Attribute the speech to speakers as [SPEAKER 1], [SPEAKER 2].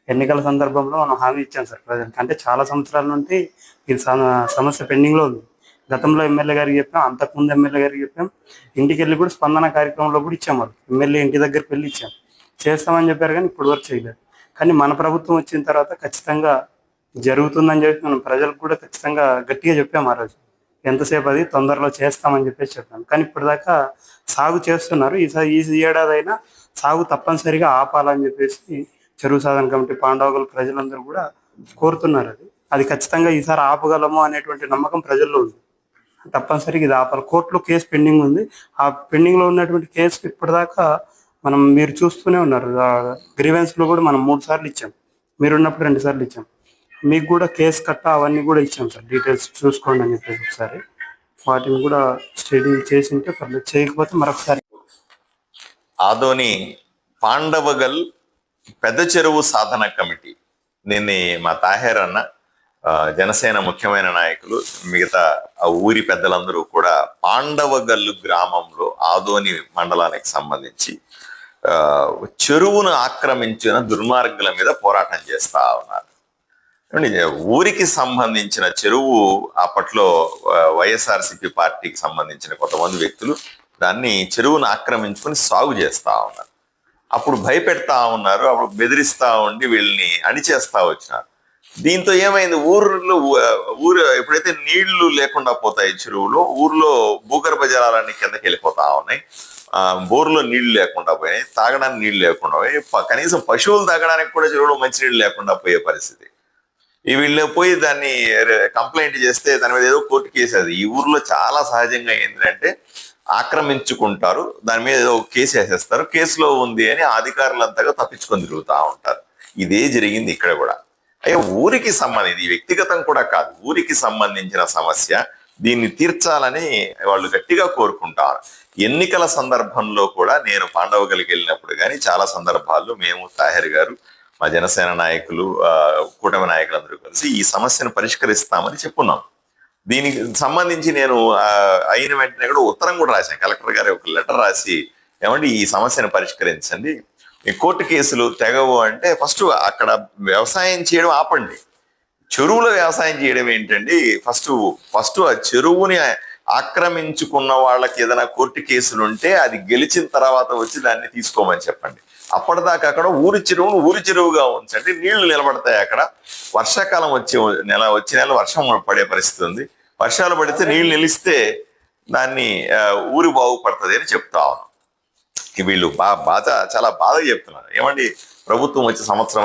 [SPEAKER 1] ఎన్నికల సందర్భంలో మనం హామీ ఇచ్చాం సార్ ప్రజలకు. అంటే చాలా సంవత్సరాల నుండి ఈ సమస్య పెండింగ్లో ఉంది. గతంలో ఎమ్మెల్యే గారికి చెప్పాం, అంతకుముందు ఎమ్మెల్యే గారికి చెప్పాం. ఇంటికి వెళ్ళి కూడా స్పందన కార్యక్రమంలో కూడా ఇచ్చాం. వాళ్ళు ఎమ్మెల్యే ఇంటి దగ్గరికి వెళ్ళి ఇచ్చాం. చేస్తామని చెప్పారు కానీ ఇప్పుడు వరకు చేయలేదు. కానీ మన ప్రభుత్వం వచ్చిన తర్వాత ఖచ్చితంగా జరుగుతుందని చెప్పి మనం ప్రజలకు కూడా ఖచ్చితంగా గట్టిగా చెప్పాము ఆ రోజు. ఎంతసేపు అది తొందరలో చేస్తామని చెప్పేసి చెప్పాం. కానీ ఇప్పటిదాకా సాగు చేస్తున్నారు. ఈ ఏడాది అయినా సాగు తప్పనిసరిగా ఆపాలని చెప్పేసి చెరువు సాధన కమిటీ పాండవగల ప్రజలందరూ కూడా కోరుతున్నారు. అది ఖచ్చితంగా ఈసారి ఆపగలము అనేటువంటి నమ్మకం ప్రజల్లో ఉంది. తప్పనిసరిగా ఇది ఆపాలి. కోర్టులో కేసు పెండింగ్ ఉంది. ఆ పెండింగ్లో ఉన్నటువంటి కేసు ఇప్పటిదాకా మీరు చూస్తూనే ఉన్నారు. గ్రీవెన్స్లో కూడా మనం 3 సార్లు ఇచ్చాం. మీరున్నప్పుడు 2 సార్లు ఇచ్చాం. మీకు కూడా కేసు కట్ట అవన్నీ కూడా ఇచ్చాం సార్. డీటెయిల్స్ చూసుకోండి అని చెప్పేసి ఒకసారి వాటిని కూడా స్టడీ చేసి ఉంటే పర్లేదు. చేయకపోతే మరొకసారి
[SPEAKER 2] ఆదోని పాండవగల్ పెద్ద చెరువు సాధన కమిటీ, దీన్ని మా తాహేర్ అన్న, జనసేన ముఖ్యమైన నాయకులు, మిగతా ఆ ఊరి పెద్దలందరూ కూడా పాండవగల్లు గ్రామంలో ఆదోని మండలానికి సంబంధించి చెరువును ఆక్రమించిన దుర్మార్గుల మీద పోరాటం చేస్తా ఉన్నారు. ఊరికి సంబంధించిన చెరువు అప్పట్లో వైఎస్ఆర్సీపీ పార్టీకి సంబంధించిన కొంతమంది వ్యక్తులు దాన్ని చెరువును ఆక్రమించుకొని సాగు చేస్తా ఉన్నారు. అప్పుడు భయపెడతా ఉన్నారు, అప్పుడు బెదిరిస్తా ఉండి వీళ్ళని అణిచేస్తా వచ్చినారు. దీంతో ఏమైంది, ఊరు ఎప్పుడైతే నీళ్లు లేకుండా పోతాయి చెరువులో, ఊర్లో భూగర్భ జలాలన్నీ కిందకి వెళ్ళిపోతా ఉన్నాయి. బోర్లో నీళ్లు లేకుండా పోయినాయి, తాగడానికి నీళ్లు లేకుండా పోయి, కనీసం పశువులు తాగడానికి కూడా చెరువులో మంచినీళ్ళు లేకుండా పోయే పరిస్థితి. వీళ్ళు పోయి దాన్ని కంప్లైంట్ చేస్తే దాని మీద ఏదో కోర్టు కేసు. అది ఈ ఊర్లో చాలా సహజంగా ఏంటంటే ఆక్రమించుకుంటారు, దాని మీద ఏదో కేసు వేసేస్తారు, కేసులో ఉంది అని అధికారులంతగా తప్పించుకొని తిరుగుతూ ఉంటారు. ఇదే జరిగింది ఇక్కడ కూడా. అయ్యా, ఊరికి సంబంధించి, వ్యక్తిగతం కూడా కాదు, ఊరికి సంబంధించిన సమస్య, దీన్ని తీర్చాలని వాళ్ళు గట్టిగా కోరుకుంటారు. ఎన్నికల సందర్భంలో కూడా నేను పాండవగలికి వెళ్ళినప్పుడు కానీ చాలా సందర్భాల్లో మేము, తాహేర్ గారు, మా జనసేన నాయకులు, కూటమి నాయకులందరూ కలిసి ఈ సమస్యను పరిష్కరిస్తామని చెప్పున్నాం. దీనికి సంబంధించి నేను అయిన వెంటనే కూడా ఉత్తరం కూడా రాశాను. కలెక్టర్ గారు ఒక లెటర్ రాసి, ఏమంటే ఈ సమస్యను పరిష్కరించండి, ఈ కోర్టు కేసులు తెగవు అంటే ఫస్ట్ అక్కడ వ్యవసాయం చేయడం ఆపండి. చెరువులో వ్యవసాయం చేయడం ఏంటండి, ఫస్ట్ ఆ చెరువుని ఆక్రమించుకున్న వాళ్ళకి ఏదైనా కోర్టు కేసులు ఉంటే అది గెలిచిన తర్వాత వచ్చి దాన్ని తీసుకోమని చెప్పండి. అప్పటిదాకా అక్కడ ఊరి చెరువుగా ఉంచండి, నీళ్లు నిలబడతాయి. అక్కడ వర్షాకాలం వచ్చే నెల వర్షం పడే పరిస్థితి ఉంది. వర్షాలు పడితే నీళ్లు నిలిస్తే దాన్ని ఊరి బాగుపడుతుంది అని చెప్తా ఉన్నాం. వీళ్ళు చాలా బాధగా చెప్తున్నారు. ఏమండి, ప్రభుత్వం వచ్చే సంవత్సరం